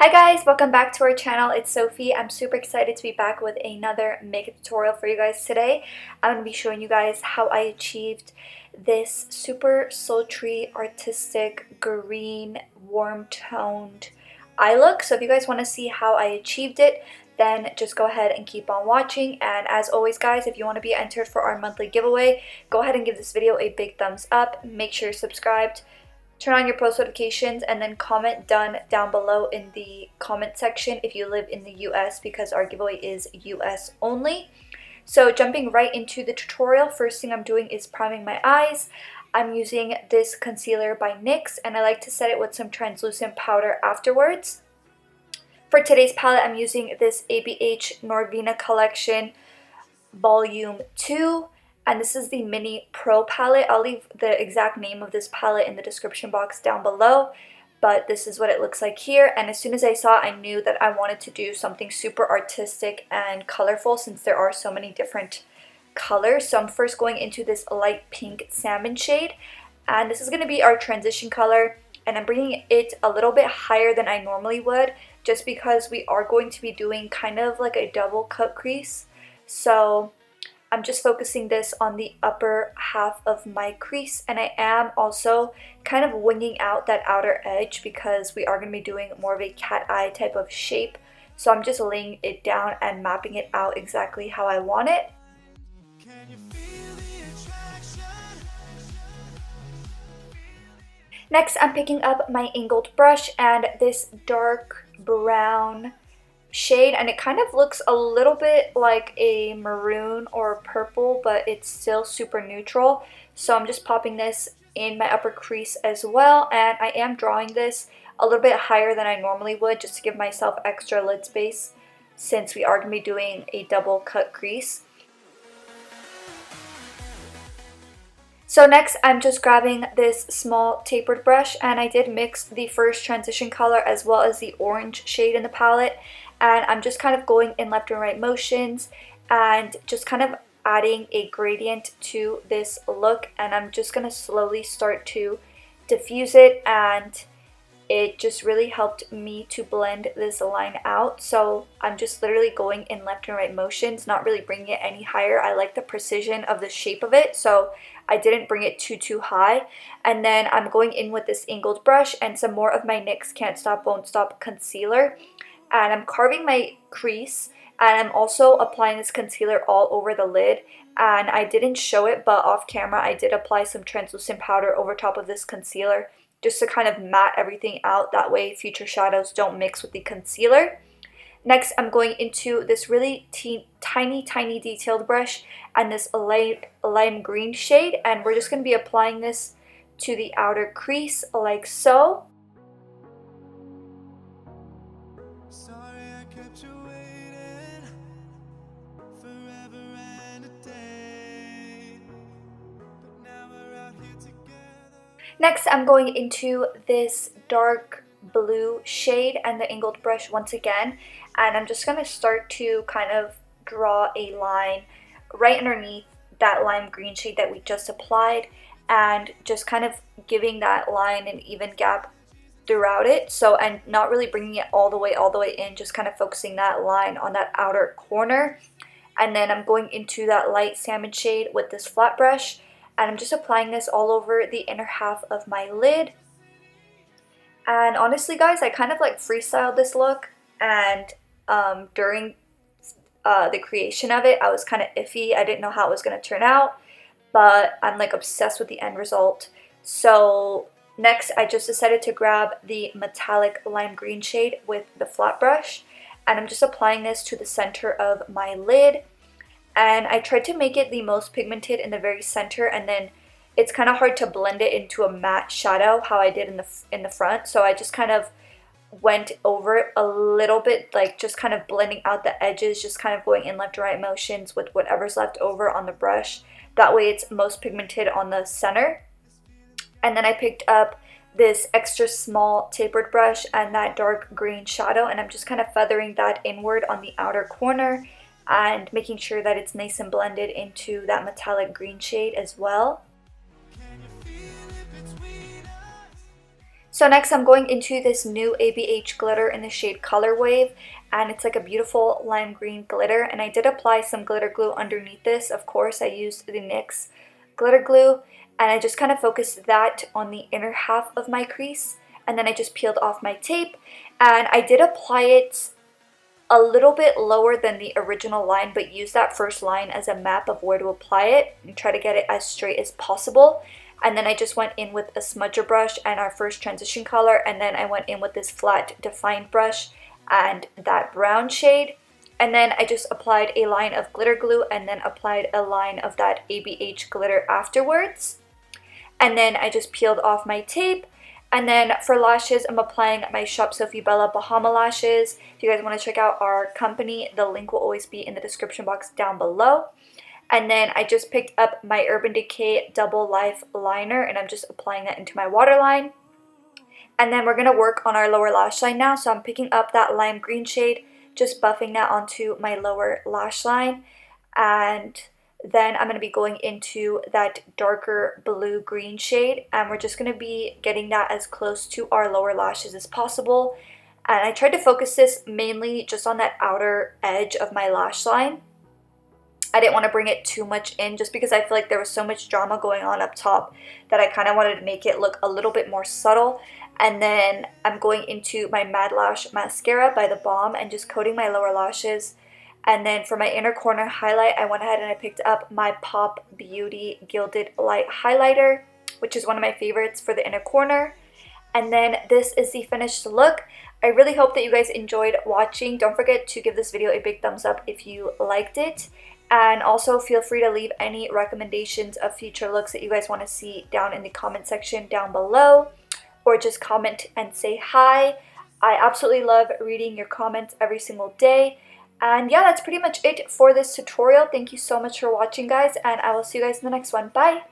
Hi guys, welcome back to our channel. It's Sophie. I'm super excited to be back with another makeup tutorial for you guys today. I'm going to be showing you guys how I achieved this super sultry, artistic, green, warm toned eye look. So if you guys want to see how I achieved it, then just go ahead and keep on watching. And as always guys, if you want to be entered for our monthly giveaway, go ahead and give this video a big thumbs up. Make sure you're subscribed. Turn on your post notifications and then comment done down below in the comment section if you live in the US, because our giveaway is US only. So jumping right into the tutorial, first thing I'm doing is priming my eyes. I'm using this concealer by NYX and I like to set it with some translucent powder afterwards. For today's palette, I'm using this Abh Norvina collection Vol.2. And this is the Mini Pro palette. I'll leave the exact name of this palette in the description box down below. But this is what it looks like here. And as soon as I saw it, I knew that I wanted to do something super artistic and colorful since there are so many different colors. So I'm first going into this light pink salmon shade. And this is going to be our transition color. And I'm bringing it a little bit higher than I normally would, just because we are going to be doing kind of like a double cut crease. So I'm just focusing this on the upper half of my crease, and I am also kind of winging out that outer edge because we are going to be doing more of a cat eye type of shape. So I'm just laying it down and mapping it out exactly how I want it. Next, I'm picking up my angled brush and this dark brown shade, and it kind of looks a little bit like a maroon or purple, but it's still super neutral. So I'm just popping this in my upper crease as well, and I am drawing this a little bit higher than I normally would just to give myself extra lid space since we are going to be doing a double cut crease. So next I'm just grabbing this small tapered brush, and I did mix the first transition color as well as the orange shade in the palette, and I'm just kind of going in left and right motions and just kind of adding a gradient to this look, and I'm just going to slowly start to diffuse it, and it just really helped me to blend this line out. So I'm just literally going in left and right motions, not really bringing it any higher. I like the precision of the shape of it, so I didn't bring it too high. And then I'm going in with this angled brush and some more of my NYX Can't Stop Won't Stop concealer, and I'm carving my crease, and I'm also applying this concealer all over the lid. And I didn't show it, but off camera I did apply some translucent powder over top of this concealer just to kind of matte everything out, that way future shadows don't mix with the concealer. Next, I'm going into this really tiny detailed brush and this lime green shade, and we're just going to be applying this to the outer crease like so. Next, I'm going into this dark blue shade and the angled brush once again, and I'm just going to start to kind of draw a line right underneath that lime green shade that we just applied, and just kind of giving that line an even gap throughout it. So, and not really bringing it all the way in, just kind of focusing that line on that outer corner. And then I'm going into that light salmon shade with this flat brush, and I'm just applying this all over the inner half of my lid. And honestly guys, I kind of like freestyled this look, and during the creation of it I was kind of iffy. I didn't know how it was going to turn out, but I'm like obsessed with the end result. So next I just decided to grab the metallic lime green shade with the flat brush, and I'm just applying this to the center of my lid. And I tried to make it the most pigmented in the very center, and then it's kind of hard to blend it into a matte shadow how I did in the front. So I just kind of went over it a little bit, like just kind of blending out the edges, just kind of going in left and right motions with whatever's left over on the brush. That way it's most pigmented on the center. And then I picked up this extra small tapered brush and that dark green shadow, and I'm just kind of feathering that inward on the outer corner and making sure that it's nice and blended into that metallic green shade as well. So next I'm going into this new ABH glitter in the shade Color Wave, and it's like a beautiful lime green glitter, and I did apply some glitter glue underneath this. Of course, I used the NYX glitter glue, and I just kind of focused that on the inner half of my crease, and then I just peeled off my tape, and I did apply it a little bit lower than the original line, but use that first line as a map of where to apply it and try to get it as straight as possible. And then I just went in with a smudger brush and our first transition color, and then I went in with this flat defined brush and that brown shade. And then I just applied a line of glitter glue and then applied a line of that ABH glitter afterwards. And then I just peeled off my tape. And then for lashes, I'm applying my Shop Sophie Bella Bahama lashes. If you guys want to check out our company, the link will always be in the description box down below. And then I just picked up my Urban Decay Double Life liner, and I'm just applying that into my waterline. And then we're going to work on our lower lash line now. So I'm picking up that lime green shade, just buffing that onto my lower lash line. And then I'm going to be going into that darker blue green shade, and we're just going to be getting that as close to our lower lashes as possible. And I tried to focus this mainly just on that outer edge of my lash line. I didn't want to bring it too much in just because I feel like there was so much drama going on up top that I kind of wanted to make it look a little bit more subtle. And then I'm going into my Madlash mascara by The Balm and just coating my lower lashes. And then for my inner corner highlight, I went ahead and I picked up my Pop Beauty Gilded Light Highlighter, which is one of my favorites for the inner corner. And then this is the finished look. I really hope that you guys enjoyed watching. Don't forget to give this video a big thumbs up if you liked it. And also feel free to leave any recommendations of future looks that you guys want to see down in the comment section down below. Or just comment and say hi. I absolutely love reading your comments every single day. And yeah, that's pretty much it for this tutorial. Thank you so much for watching, guys, and I will see you guys in the next one. Bye!